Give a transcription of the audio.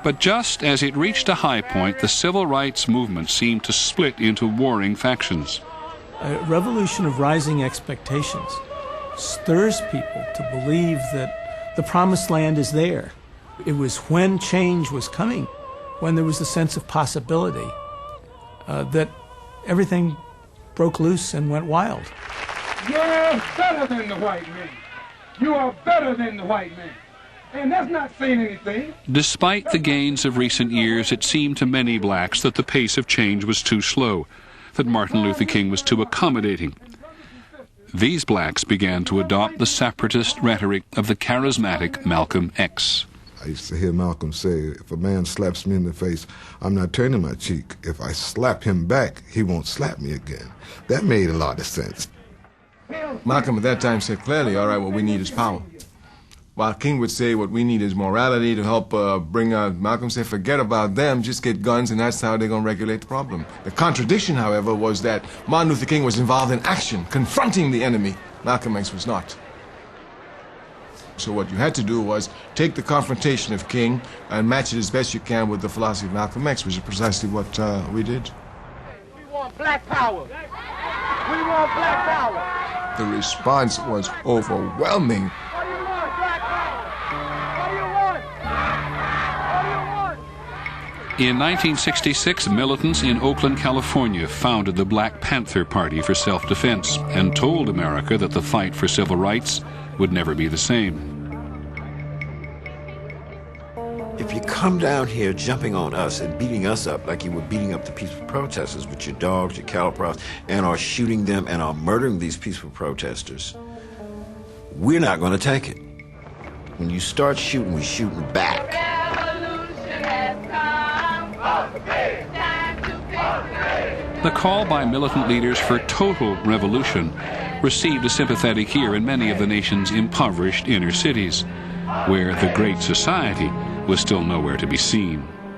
But just as it reached a high point, the civil rights movement seemed to split into warring factions. A revolution of rising expectations stirs people to believe that the promised land is there. It was when change was coming, when there was a sense of possibility, that everything broke loose and went wild. You're better than the white man. You are better than the white man. And that's not saying anything. Despite the gains of recent years, it seemed to many blacks that the pace of change was too slow, that Martin Luther King was too accommodating. These blacks began to adopt the separatist rhetoric of the charismatic Malcolm X. I used to hear Malcolm say, if a man slaps me in the face, I'm not turning my cheek. If I slap him back, he won't slap me again. That made a lot of sense. Malcolm at that time said clearly, all right, what we need is power. While King would say what we need is morality to help bring out, Malcolm said, forget about them, just get guns, and that's how they're going to regulate the problem. The contradiction, however, was that Martin Luther King was involved in action, confronting the enemy. Malcolm X was not. So what you had to do was take the confrontation of King and match it as best you can with the philosophy of Malcolm X, which is precisely what we did. We want black power. We want black power. The response was overwhelming. What do you want, black power? What do you want? What do you want? In 1966, militants in Oakland, California founded the Black Panther Party for self-defense and told America that the fight for civil rights would never be the same. If you come down here jumping on us and beating us up like you were beating up the peaceful protesters with your dogs, your cattle prods, and are shooting them and are murdering these peaceful protesters, we're not going to take it. When you start shooting, we're shooting back. The call by militant leaders for total revolution received a sympathetic ear in many of the nation's impoverished inner cities, where the Great Society was still nowhere to be seen.